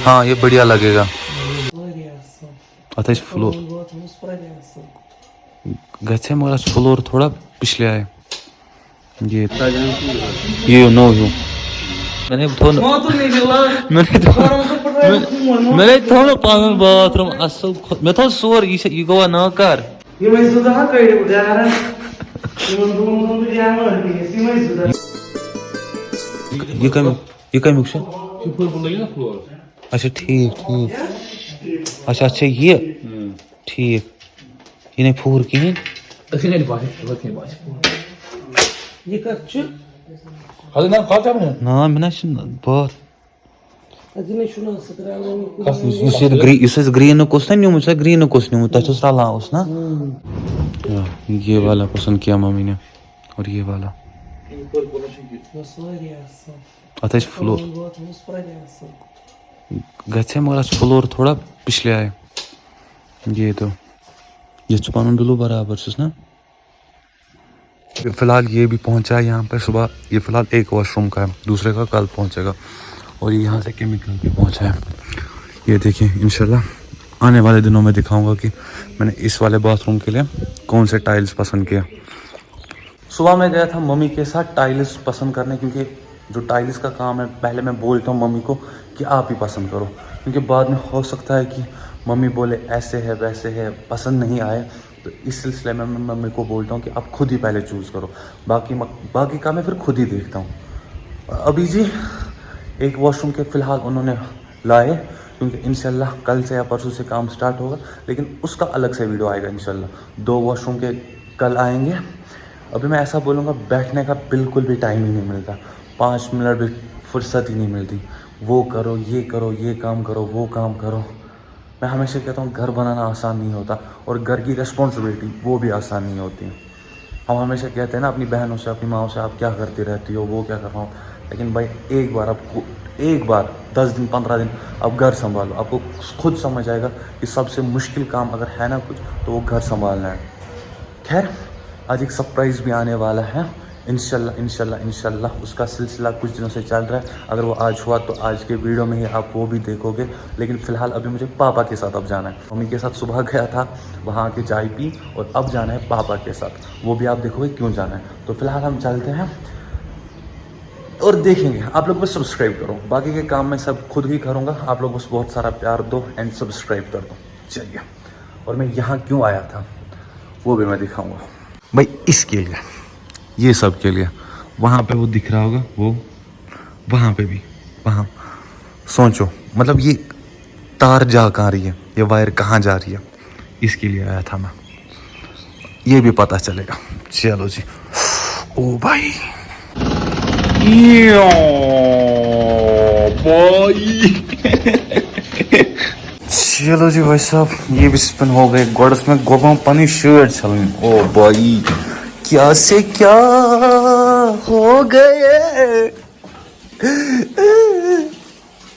हाँ ये बढ़िया लगेगा. आता है फ्लोर गए मगर फ्लोर थोड़ा पिछले आए ये नो यू मैंने मैंने थोड़ा पागल बाथरूम असल मैं थोड़ा सोर ये गोवा ना कर ये कम अच्छा ठीक ठीक अच्छा ये ठीक ये नहीं फूर की Hadi lan kalacak mı? ना मैंने बहुत Kas इस ग्रीन कुछ नहीं मुझे ग्रीन कुछ नहीं मुझे तो साला उस ना ये वाला पसंद किया मम्मी ने और ये वाला आता है फ्लोर गए मगर फ्लोर थोड़ा पिछले आए ये तो ये चुपान डुलू बराबर से ना फिलहाल ये भी पहुंचा है यहाँ पे सुबह ये फिलहाल एक वॉशरूम का है दूसरे का कल पहुंचेगा और ये यहाँ से केमिकल भी पहुंचा है ये देखिए इंशाल्लाह आने वाले दिनों में दिखाऊंगा कि मैंने इस वाले बाथरूम के लिए कौन से टाइल्स पसंद किया सुबह मैं गया था मम्मी के साथ टाइल्स पसंद करने क्योंकि जो टाइल्स का काम है पहले मैं बोलता हूँ मम्मी को कि आप ही पसंद करो क्योंकि बाद में हो सकता है कि मम्मी बोले ऐसे है वैसे है पसंद नहीं आए तो इस सिलसिले में मैं मम्मी को बोलता हूँ कि आप खुद ही पहले चूज़ करो बाकी का मैं फिर खुद ही देखता हूँ अभी जी एक वॉशरूम के फ़िलहाल उन्होंने लाए क्योंकि इंशाल्लाह कल से या परसों से काम स्टार्ट होगा लेकिन उसका अलग से वीडियो आएगा इंशाल्लाह 2 वॉशरूम के कल आएंगे अभी मैं ऐसा बोलूँगा बैठने का बिल्कुल भी टाइम ही नहीं मिलता 5 मिनट भी फुर्सत ही नहीं मिलती वो करो ये काम करो वो काम करो मैं हमेशा कहता हूँ घर बनाना आसान नहीं होता और घर की रिस्पॉन्सिबिलिटी वो भी आसान नहीं होती हम हमेशा कहते हैं ना अपनी बहनों से अपनी माँओं से आप क्या करती रहती हो वो क्या कर रहा हूँ लेकिन भाई एक बार 10 दिन 15 दिन आप घर संभालो आपको खुद समझ आएगा कि सबसे मुश्किल काम अगर है ना कुछ तो वो घर संभालना है खैर आज एक सरप्राइज़ भी आने वाला है इंशाल्लाह उसका सिलसिला कुछ दिनों से चल रहा है अगर वो आज हुआ तो आज के वीडियो में ही आप वो भी देखोगे लेकिन फ़िलहाल अभी मुझे पापा के साथ अब जाना है मम्मी के साथ सुबह गया था वहाँ आके चाय पी और अब जाना है पापा के साथ वो भी आप देखोगे क्यों जाना है तो फ़िलहाल हम चलते हैं और देखेंगे आप लोग बस सब्सक्राइब करो बाकी के काम मैं सब खुद ही करूँगा आप लोग बस बहुत सारा प्यार दो एंड सब्सक्राइब कर दो चलिए और मैं यहाँ क्यों आया था वो भी मैं दिखाऊँगा भाई इसके लिए ये सब के लिए वहाँ पे वो दिख रहा होगा वो वहाँ पे भी वहाँ सोचो मतलब ये तार जा कहाँ रही है ये वायर कहाँ जा रही है इसके लिए आया था मैं ये भी पता चलेगा चलो जी ओ भाई चलो जी भाई साहब ये भी स्पिन हो गए गोड्स में गोबा पानी शर्ट चल ओ भाई क्या से क्या हो गए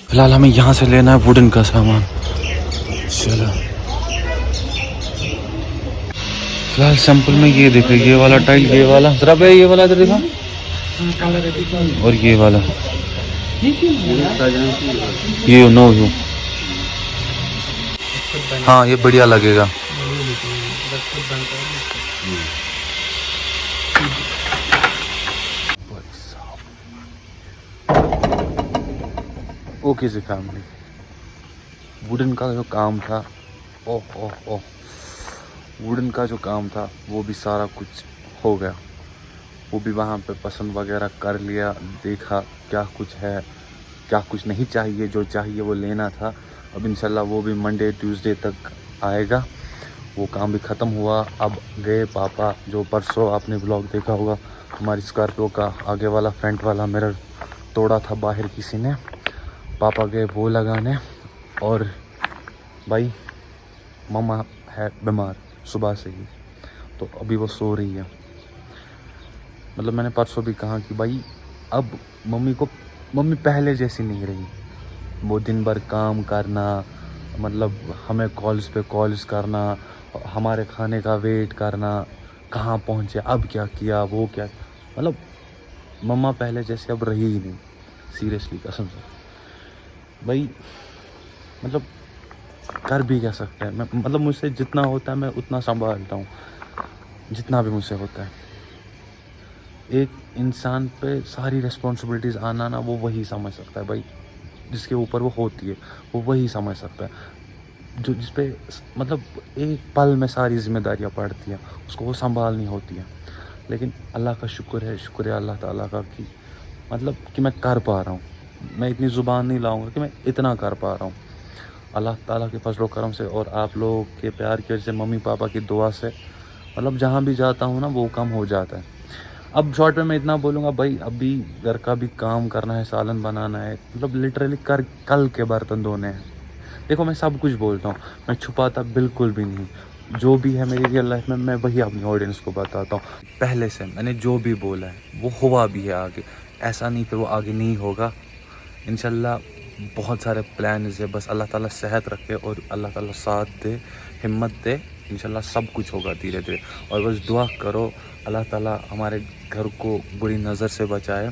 फिलहाल हमें यहाँ से लेना है वुडन का सामान चलो फिलहाल सैंपल में ये देखो ये वाला टाइल ये वाला जरा भाई ये वाला इधर देखो और ये वाला ये नो यू हाँ ये बढ़िया लगेगा ओके जी फैमिली वुडन का जो काम था ओह वुडन का जो काम था वो भी सारा कुछ हो गया वो भी वहाँ पे पसंद वगैरह कर लिया देखा क्या कुछ है क्या कुछ नहीं चाहिए जो चाहिए वो लेना था अब इंशाल्लाह वो भी मंडे ट्यूसडे तक आएगा वो काम भी ख़त्म हुआ अब गए पापा जो परसों आपने ब्लॉग देखा होगा हमारी स्कॉर्पियो का आगे वाला फ्रंट वाला मिरर तोड़ा था बाहर किसी ने पापा गए वो लगाने और भाई मम्मा है बीमार सुबह से ही तो अभी वो सो रही है मतलब मैंने परसों भी कहा कि भाई अब मम्मी पहले जैसी नहीं रही वो दिन भर काम करना मतलब हमें कॉल्स पे कॉल्स करना हमारे खाने का वेट करना कहाँ पहुँचे अब क्या किया वो क्या मतलब मम्मा पहले जैसे अब रही ही नहीं सीरियसली कसम से भाई मतलब कर भी क्या सकते हैं, मैं मतलब मुझसे जितना होता है मैं उतना संभालता हूँ, जितना भी मुझसे होता है. एक इंसान पे सारी रिस्पॉन्सिबिलिटीज़ आना ना, वो वही समझ सकता है भाई, जिसके ऊपर वो होती है वो वही समझ सकता है. जो जिस पे मतलब एक पल में सारी जिम्मेदारियाँ पड़ती हैं उसको वो संभालनी होती है. लेकिन अल्लाह का शुक्र है अल्लाह ताला का कि मतलब कि मैं कर पा रहा हूँ. मैं इतनी ज़ुबान नहीं लाऊंगा कि मैं इतना कर पा रहा हूँ. अल्लाह ताला के फजल करम से और आप लोगों के प्यार की वजह से, मम्मी पापा की दुआ से मतलब जहाँ भी जाता हूँ ना वो कम हो जाता है. अब शॉर्ट में मैं इतना बोलूँगा भाई, अभी घर का भी काम करना है, सालन बनाना है, मतलब लिटरली कल के बर्तन धोने हैं. देखो मैं सब कुछ बोलता हूँ, मैं छुपाता बिल्कुल भी नहीं. जो भी है मेरी रियल लाइफ में मैं वही अपनी ऑडियंस को बताता हूँ. पहले से मैंने जो भी बोला है वो हुआ भी है आगे, ऐसा नहीं कि वो आगे नहीं होगा. इंशाल्लाह बहुत सारे प्लान है, बस अल्लाह ताला सेहत रखे और अल्लाह ताला साथ दे, हिम्मत दे. इंशाल्लाह सब कुछ होगा धीरे धीरे. और बस दुआ करो अल्लाह ताला हमारे घर को बुरी नज़र से बचाए,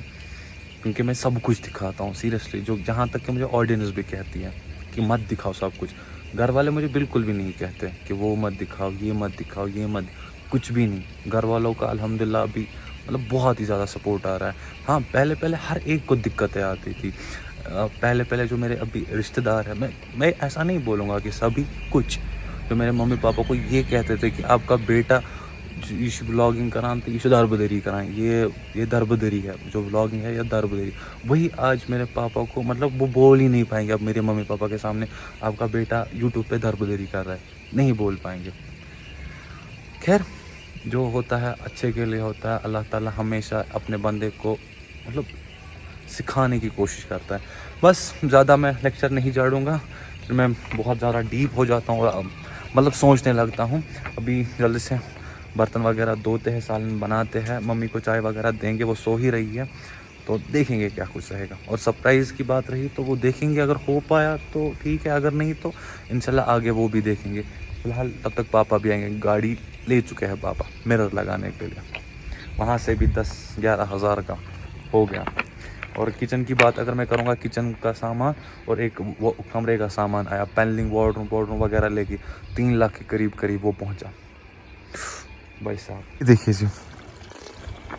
क्योंकि मैं सब कुछ दिखाता हूँ सीरियसली. जो जहाँ तक कि मुझे ऑडियंस भी कहती है कि मत दिखाओ सब कुछ. घर वाले मुझे बिल्कुल भी नहीं कहते कि वो मत दिखाओ, ये मत दिखाओ, ये मत, कुछ भी नहीं. घर वालों का अल्हम्दुलिल्लाह अभी मतलब बहुत ही ज़्यादा सपोर्ट आ रहा है. हाँ पहले हर एक को दिक्कतें आती थी. पहले जो मेरे अभी रिश्तेदार हैं, मैं ऐसा नहीं बोलूँगा कि सभी, कुछ जो मेरे मम्मी पापा को ये कहते थे कि आपका बेटा ये व्लॉगिंग कराएं तो ये दरबदरी कराएं, ये दरबदरी है, जो व्लॉगिंग है या दरबदरी, वही आज मेरे पापा को मतलब वो बोल ही नहीं पाएंगे अब मेरे मम्मी पापा के सामने आपका बेटा यूट्यूब पे दरबदरी कर रहा है, नहीं बोल पाएंगे. खैर जो होता है अच्छे के लिए होता है. अल्लाह ताला हमेशा अपने बंदे को मतलब सिखाने की कोशिश करता है. बस ज़्यादा मैं लेक्चर नहीं झाड़ूंगा, फिर मैं बहुत ज़्यादा डीप हो जाता हूँ और मतलब सोचने लगता हूँ. अभी जल्दी से बर्तन वगैरह धोते हैं, सालन बनाते हैं, मम्मी को चाय वगैरह देंगे, वो सो ही रही है तो देखेंगे क्या कुछ रहेगा. और सरप्राइज़ की बात रही तो वो देखेंगे, अगर हो पाया तो ठीक है, अगर नहीं तो इंशाल्लाह आगे वो भी देखेंगे. फिलहाल तब तक पापा भी आएंगे, गाड़ी ले चुके हैं पापा मिरर लगाने के लिए, वहाँ से भी 10-11 हज़ार का हो गया. और किचन की बात अगर मैं करूँगा, किचन का सामान और एक वो कमरे का सामान आया, पैनलिंग, वार्डरूम वगैरह लेके 3 लाख के करीब वो पहुँचा. भाई साहब देखिए जी,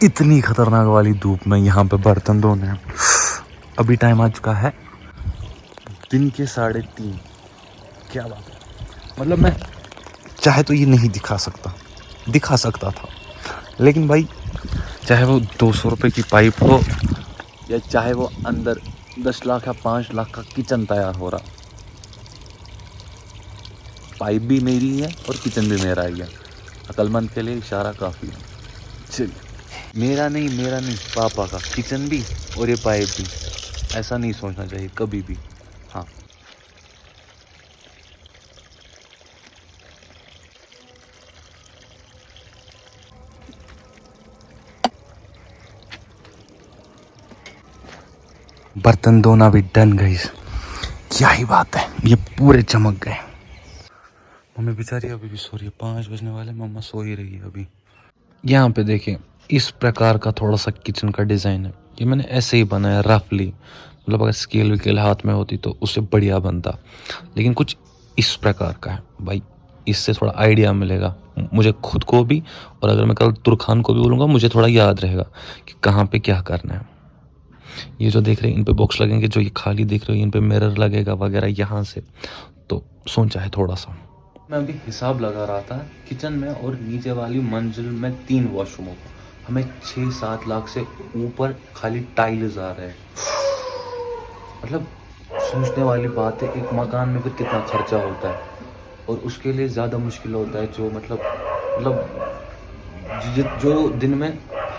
इतनी खतरनाक वाली धूप में यहाँ पे बर्तन धोने हैं. अभी टाइम आ चुका है दिन के 3:30. क्या बात है, मतलब मैं चाहे तो ये नहीं दिखा सकता था, लेकिन भाई चाहे वो 200 रुपये की पाइप हो या चाहे वो अंदर 10 लाख या 5 लाख का किचन तैयार हो रहा, पाइप भी मेरी है और किचन भी मेरा ही है. अक्लमंद के लिए इशारा काफ़ी है. चलिए मेरा नहीं पापा का किचन भी और ये पाइप भी. ऐसा नहीं सोचना चाहिए कभी भी. हाँ बर्तन धोना भी डन गाइस. क्या ही बात है, ये पूरे चमक गए. मम्मी बेचारी अभी भी सो रही है, 5 बजने वाले, मम्मा सो ही रही है अभी. यहाँ पे देखें इस प्रकार का थोड़ा सा किचन का डिज़ाइन है. ये मैंने ऐसे ही बनाया रफली, मतलब अगर स्केल विकेल हाथ में होती तो उससे बढ़िया बनता, लेकिन कुछ इस प्रकार का है भाई. इससे थोड़ा आइडिया मिलेगा मुझे खुद को भी, और अगर मैं कल तुरखान को भी बोलूँगा मुझे थोड़ा याद रहेगा कि कहाँ पे क्या करना है. ये जो देख रहे हैं इन पे बॉक्स लगेंगे, जो ये खाली देख रहे हो इन पे मिरर लगेगा वगैरह यहाँ से. तो सोचा है थोड़ा सा. मैं अभी हिसाब लगा रहा था किचन में और नीचे वाली मंजिल में 3 वॉशरूमों को हमें 6-7 लाख से ऊपर खाली टाइल्स आ रहे हैं. मतलब सोचने वाली बात है, एक मकान में फिर कितना खर्चा होता है, और उसके लिए ज़्यादा मुश्किल होता है जो मतलब जो दिन में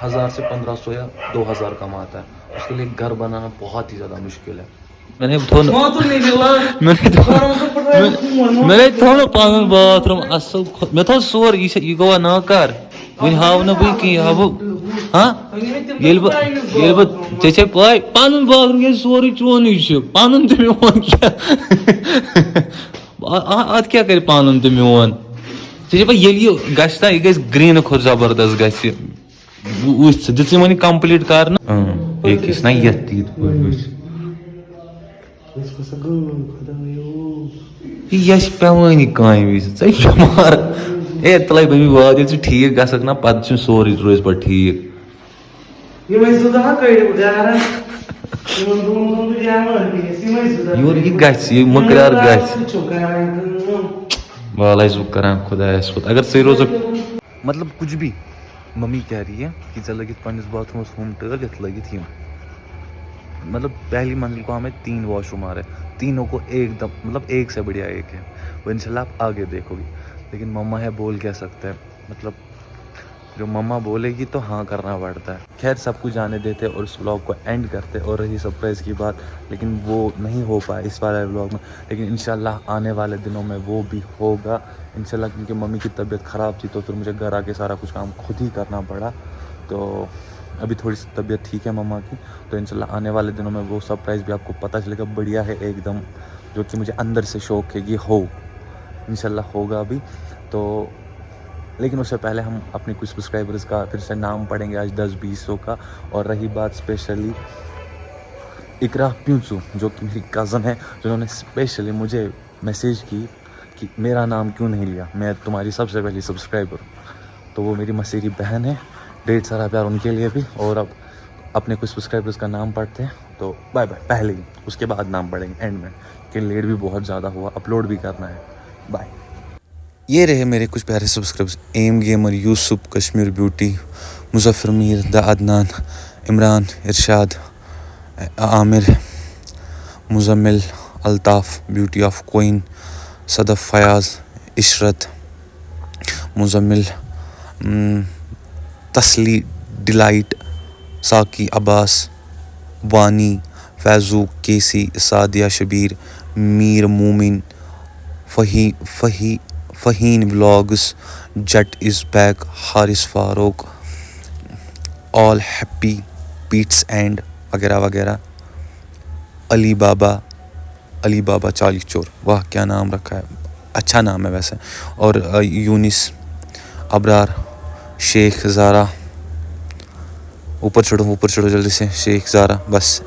1000 से 1500 या 2000 कमाता है, उसके लिए घर बनाना बहुत ही ज़्यादा मुश्किल है. मैंने थोड़ा पागल बाथरूम असल मैं थोड़ा सोर ये गोवा ना कर वन हाव ना बई की हाव. हाँ ये चे पाई पान बाथरूम ये सोरी चोन पान तो मोन क्या अत क्या कर पान तो मोन चे ये गश ना यह ग्रीन खुद जबरदस्त गश दिस कंप्लीट कर ना एक ना ये یہ پیوانی کامہِ وِزِ ژےٚ کیٛاہ مار اے تلے بمی واد ییٚلہِ ژٕ ٹھیٖک گژھکھ نا پتہٕ چھُ سورُے روزِ پتہٕ ٹھیٖک یور یہِ گژھِ یہِ مٔکریار گژھِ والے ژٕ کران خۄدایس خۄد اگر ژٕ روزکھ مطلب کچھ بھی ممی کہہ رہی ہے کہ ژےٚ لٲگِتھ پننِس باتھ روٗمس ہوم ٹٲل یتھ لٲگِتھ یِم مطلب پہلی منزل کو ہمیں 3 واش روم آ رہے ہیں تینوں کو ایک دم مطلب ایک سے بڑھیا ایک ہے وہ انشاءاللہ آپ آگے دیکھو گی لیکن مما ہے بول کیا سکتے ہیں مطلب جو مما بولے گی تو ہاں کرنا پڑتا ہے. خیر سب کچھ جانے دیتے اور اس ولاگ کو اینڈ کرتے اور رہی سرپرائز کی بات لیکن وہ نہیں ہو پایا اس والے ولاگ میں لیکن انشاءاللہ آنے والے دنوں میں وہ بھی ہوگا انشاءاللہ کیونکہ ممی کی طبیعت خراب تھی تو پھر مجھے گھر آ کے سارا کچھ کام خود ہی کرنا پڑا تو ابھی تھوڑی سی طبیعت ٹھیک ہے مما کی تو انشاءاللہ آنے والے دنوں میں وہ سرپرائز بھی آپ کو پتہ چلے گا بڑھیا ہے ایک دم جو کہ مجھے اندر سے شوق ہے یہ ہو انشاءاللہ ہوگا ابھی تو لیکن اس سے پہلے ہم اپنے کچھ سبسکرائبرز کا پھر سے نام پڑھیں گے آج 10-20 کا اور رہی بات اسپیشلی اقرا پیونسو جو کہ میری کزن ہے جنہوں نے اسپیشلی مجھے میسیج کی کہ میرا نام کیوں نہیں لیا میں تمہاری سب سے پہلی سبسکرائبر ہوں تو وہ میری مسیری بہن ہے ڈیڑھ سارا پیار ان کے لیے بھی اور اب اپنے کچھ سبسکرائبرز کا نام پڑھتے ہیں تو بائے بائے پہلے ہی اس کے بعد نام پڑھیں گے اینڈ میں کہ لیٹ بھی بہت زیادہ ہوا اپلوڈ بھی کرنا ہے بائے. یہ رہے میرے کچھ پیارے subscribers M gamer Yousuf Kashmir beauty Muzaffar Mir دا Adnan Imran Irshad Aamir Muzammil Altaf beauty of queen Sadaf Fayaz Ishrat Muzammil تسلی ڈیلائٹ ساکی عباس وانی فیضو کیسی Sadia Shabir Mir Momin Faheen vlogs Jatt is back Haris Farooq all happy pets and وغیرہ وغیرہ علی بابا چالیس چور واہ کیا نام رکھا ہے اچھا نام ہے ویسے اور یونس ابرار شیخ زارا اوپر چڑھو جلدی سے شیخ زارا بس